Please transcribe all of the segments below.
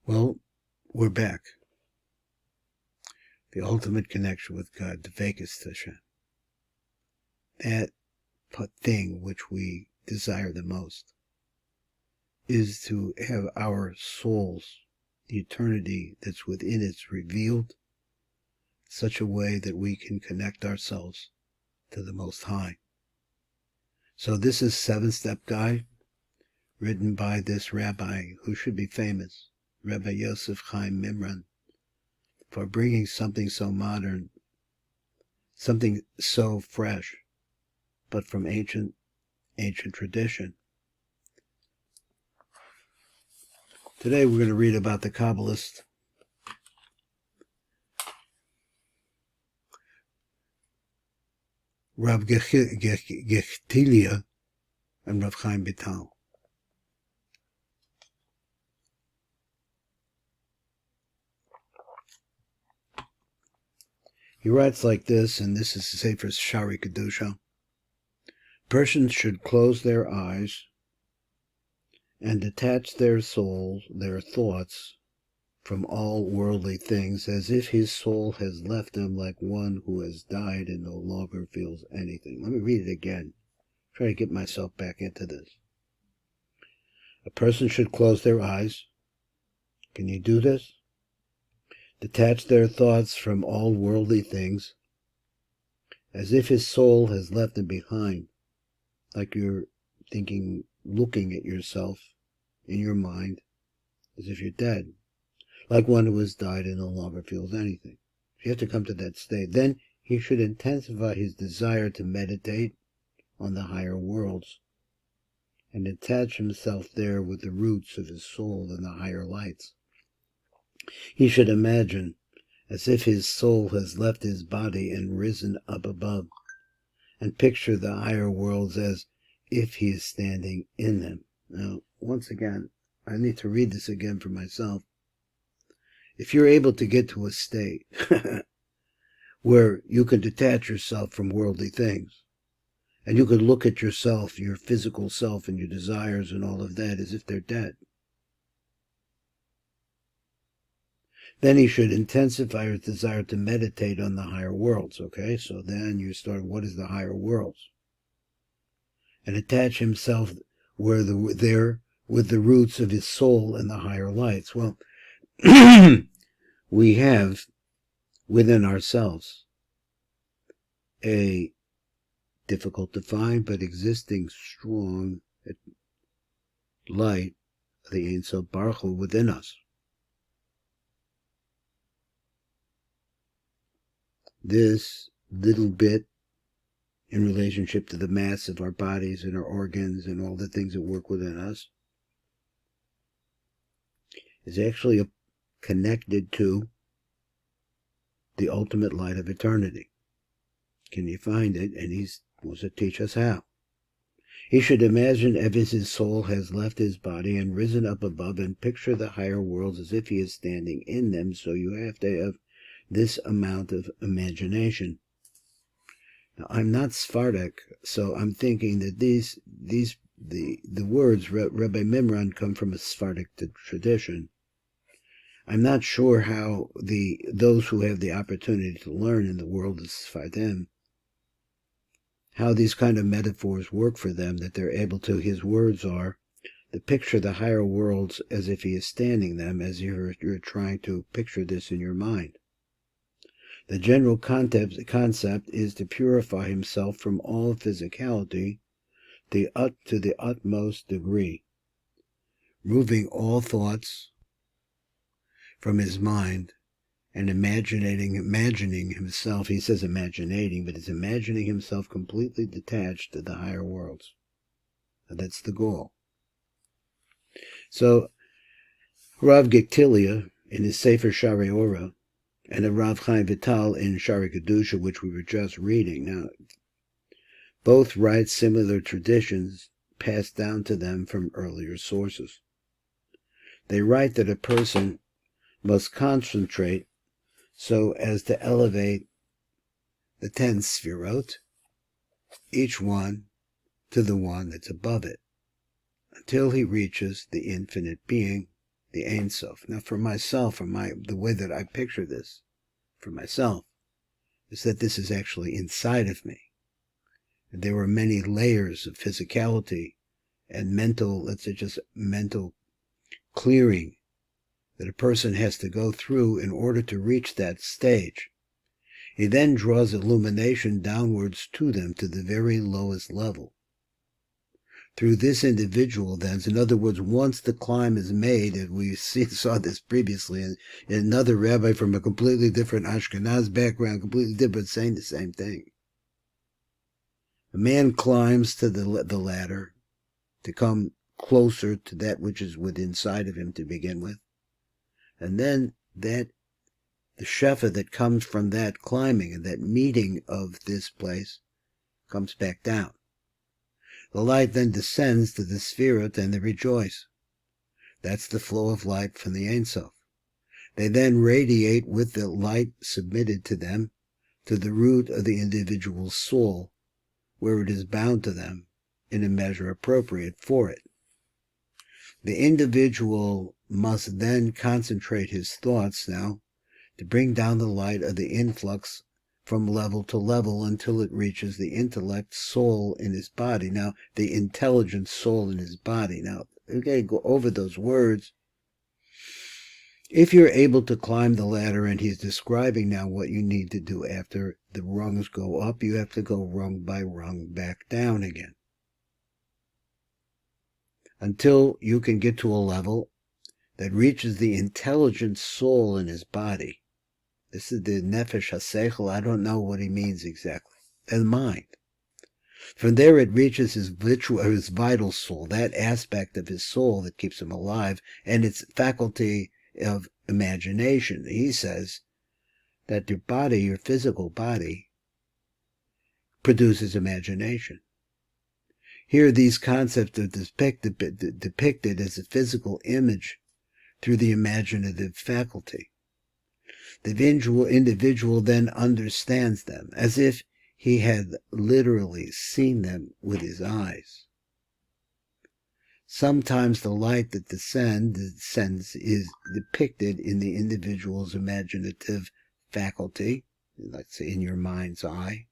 Well, we're back. The ultimate connection with God, the Vekas Hashem. That thing which we desire the most is to have our souls, the eternity that's within it, revealed in such a way that we can connect ourselves to the Most High. So this is 7-Step Guide, written by this rabbi who should be famous, Rabbi Yosef Chaim Mimran, for bringing something so modern, something so fresh, but from ancient tradition. Today we're going to read about the Kabbalist, Rav Giktilia and Rav Chaim Vital. He writes like this, and this is the Sefer Shari Kedusha. Persons should close their eyes and detach their souls, their thoughts, from all worldly things, as if his soul has left him, like one who has died and no longer feels anything. Let me read it again. Try to get myself back into this. A person should close their eyes. Can you do this? Detach their thoughts from all worldly things, as if his soul has left him behind, like you're thinking, looking at yourself in your mind, as if you're dead, like one who has died and no longer feels anything. You have to come to that state. Then he should intensify his desire to meditate on the higher worlds and attach himself there with the roots of his soul in the higher lights. He should imagine as if his soul has left his body and risen up above, and picture the higher worlds as if he is standing in them. Now, once again, I need to read this again for myself. If you're able to get to a state where you can detach yourself from worldly things, and you can look at yourself, your physical self, and your desires and all of that as if they're dead, then he should intensify his desire to meditate on the higher worlds, okay? So then you start, what is the higher worlds? And attach himself there with the roots of his soul in the higher lights. Well, we have within ourselves a difficult to find but existing strong light of the Ein Sof Baruch Hu within us. This little bit in relationship to the mass of our bodies and our organs and all the things that work within us is actually connected to the ultimate light of eternity. Can you find it? And he wants to teach us how. He should imagine as if his soul has left his body and risen up above, and picture the higher worlds as if he is standing in them. So you have to have this amount of imagination. Now, I'm not Sephardic, so I'm thinking that the words Rabbi Mimran come from a Sephardic tradition. I'm not sure how those who have the opportunity to learn in the world of Sephardim, how these kind of metaphors work for them, that they're able to. His words are to picture the higher worlds as if he is standing them, as you're trying to picture this in your mind. The general concept is to purify himself from all physicality to the utmost degree, moving all thoughts from his mind and imagining himself. He says imaginating, but it's imagining himself completely detached to the higher worlds. And that's the goal. So Rav Giktilia in his Sefer Shari Ora, and the Rav Chaim Vital in Shari Kedusha, which we were just reading. Now, both write similar traditions passed down to them from earlier sources. They write that a person must concentrate so as to elevate the 10 sefirot, each one to the one that's above it, until he reaches the infinite being, the Ein Sof. Now for myself, the way that I picture this for myself, is that this is actually inside of me. There are many layers of physicality and mental, let's say just mental clearing that a person has to go through in order to reach that stage. He then draws illumination downwards to them to the very lowest level. Through this individual, then, in other words, once the climb is made, and we saw this previously, and another rabbi from a completely different Ashkenaz background, completely different, saying the same thing. A man climbs to the ladder to come closer to that which is within inside of him to begin with. And then the Shevat that comes from that climbing and that meeting of this place comes back down. The light then descends to the Sefirot and they rejoice. That's the flow of light from the Ein Sof. They then radiate with the light submitted to them to the root of the individual's soul, where it is bound to them in a measure appropriate for it. The individual must then concentrate his thoughts now to bring down the light of the influx from level to level until it reaches the intellect soul in his body. Now, the intelligent soul in his body. Now, okay, go over those words. If you're able to climb the ladder, and he's describing now what you need to do after the rungs go up, you have to go rung by rung back down again, until you can get to a level that reaches the intelligent soul in his body. This is the nefesh haseichel. I don't know what he means exactly. And mind. From there it reaches his vital soul, that aspect of his soul that keeps him alive, and its faculty of imagination. He says that your body, your physical body, produces imagination. Here these concepts are depicted as a physical image through the imaginative faculty. The individual then understands them as if he had literally seen them with his eyes. Sometimes the light that descends is depicted in the individual's imaginative faculty, let's say in your mind's eye,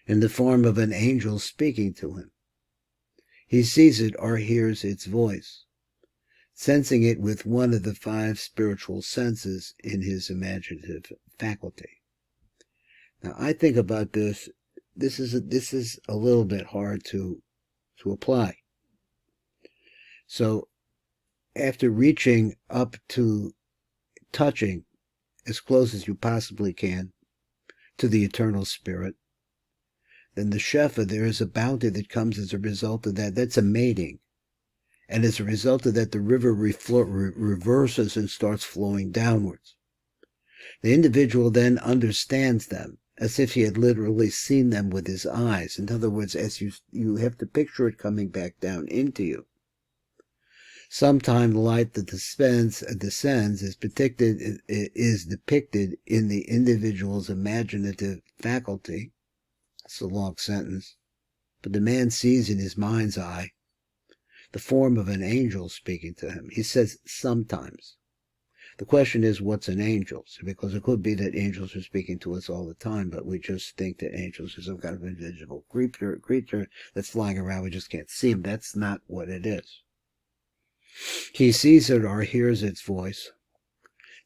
in the form of an angel speaking to him. He sees it or hears its voice, sensing it with one of the 5 spiritual senses in his imaginative faculty. Now, I think about this. This is a little bit hard to apply. So, after reaching up to touching as close as you possibly can to the eternal spirit, then the Shefa, there is a bounty that comes as a result of that. That's a mating. And as a result of that, the river reverses and starts flowing downwards. The individual then understands them as if he had literally seen them with his eyes. In other words, as you have to picture it coming back down into you. Sometime the light that descends is depicted in the individual's imaginative faculty. It's a long sentence. But the man sees in his mind's eye the form of an angel speaking to him. He says sometimes. The question is, what's an angel? Because it could be that angels are speaking to us all the time, but we just think that angels are some kind of invisible creature that's flying around. We just can't see him. That's not what it is. He sees it or hears its voice,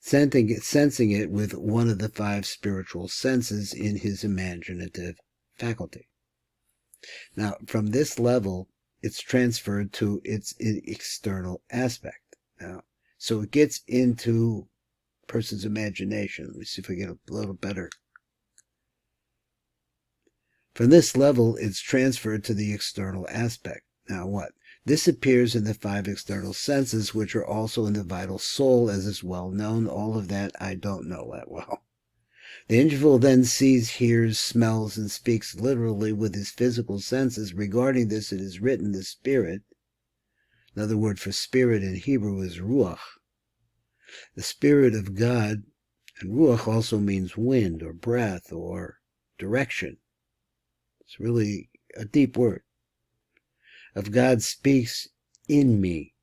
sensing it with one of the 5 spiritual senses in his imaginative faculty. Now, from this level, it's transferred to its external aspect. Now, so it gets into a person's imagination. Let me see if we get a little better. From this level, it's transferred to the external aspect. Now what? This appears in the 5 external senses, which are also in the vital soul, as is well known. All of that I don't know that well. The individual then sees, hears, smells, and speaks literally with his physical senses. Regarding this, it is written, the spirit. Another word for spirit in Hebrew is ruach. The spirit of God, and ruach also means wind or breath or direction. It's really a deep word. Of God speaks in me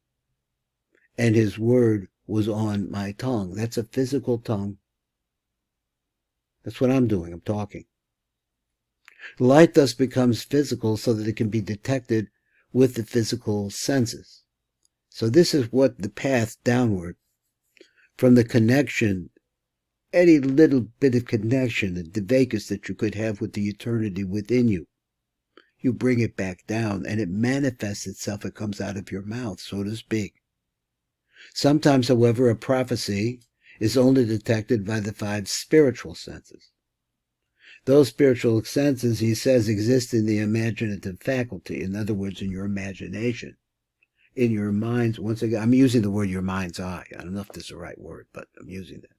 and his word was on my tongue. That's a physical tongue. That's what I'm doing. I'm talking. Light thus becomes physical so that it can be detected with the physical senses. So this is what the path downward from the connection, any little bit of connection, the dveikus that you could have with the eternity within you. You bring it back down and it manifests itself. It comes out of your mouth, so to speak. Sometimes, however, a prophecy is only detected by the 5 spiritual senses. Those spiritual senses, he says, exist in the imaginative faculty. In other words, in your imagination. In your mind's, once again, I'm using the word your mind's eye. I don't know if this is the right word, but I'm using that.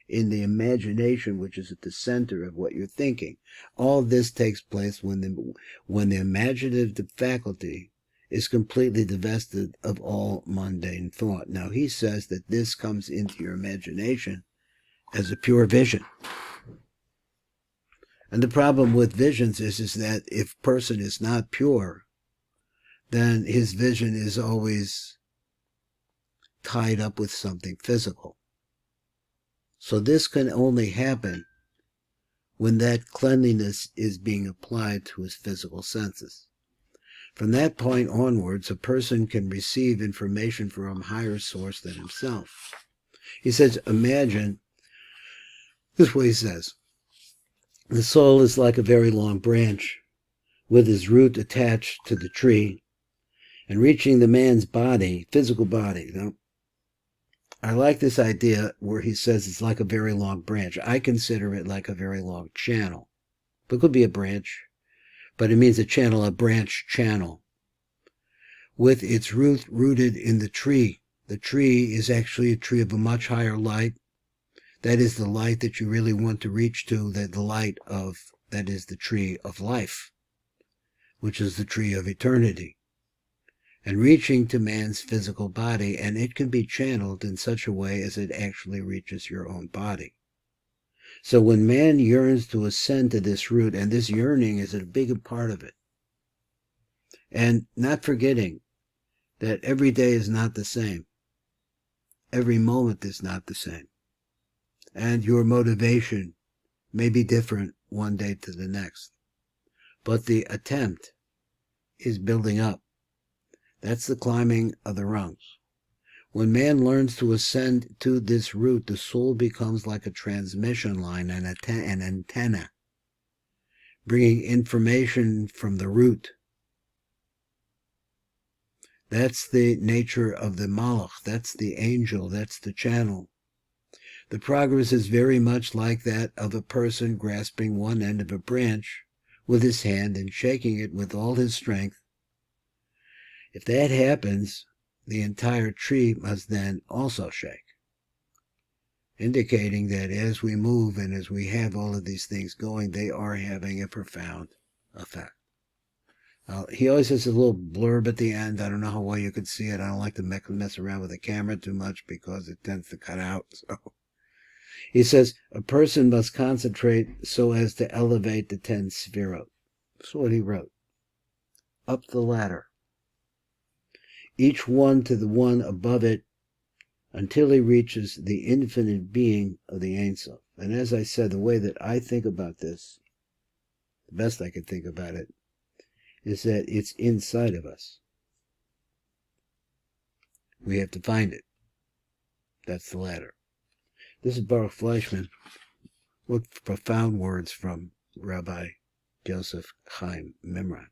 In the imagination, which is at the center of what you're thinking. All this takes place when the imaginative faculty is completely divested of all mundane thought. Now, he says that this comes into your imagination as a pure vision. And the problem with visions is that if a person is not pure, then his vision is always tied up with something physical. So this can only happen when that cleanliness is being applied to his physical senses. From that point onwards, a person can receive information from a higher source than himself. He says, imagine, this is what he says, the soul is like a very long branch with his root attached to the tree and reaching the man's body, physical body. Now, I like this idea where he says it's like a very long branch. I consider it like a very long channel. It could be a branch, but it means a channel, a branch channel, with its root rooted in the tree. The tree is actually a tree of a much higher light. That is the light that you really want to reach to, that is the tree of life, which is the tree of eternity, and reaching to man's physical body, and it can be channeled in such a way as it actually reaches your own body. So when man yearns to ascend to this root, and this yearning is a big part of it, and not forgetting that every day is not the same, every moment is not the same, and your motivation may be different one day to the next, but the attempt is building up. That's the climbing of the rungs. When man learns to ascend to this root, the soul becomes like a transmission line, an antenna, bringing information from the root. That's the nature of the malach, that's the angel, that's the channel. The progress is very much like that of a person grasping one end of a branch with his hand and shaking it with all his strength. If that happens, the entire tree must then also shake, indicating that as we move and as we have all of these things going, they are having a profound effect. He always has a little blurb at the end. I don't know how well you can see it. I don't like to mess around with the camera too much because it tends to cut out. So he says, a person must concentrate so as to elevate the 10 sefirot. That's what he wrote. Up the ladder. Each one to the one above it until he reaches the infinite being of the Ein Sof. And as I said, the way that I think about this, the best I can think about it, is that it's inside of us. We have to find it. That's the ladder. This is Baruch Fleischman. What profound words from Rabbi Joseph Chaim Mimran.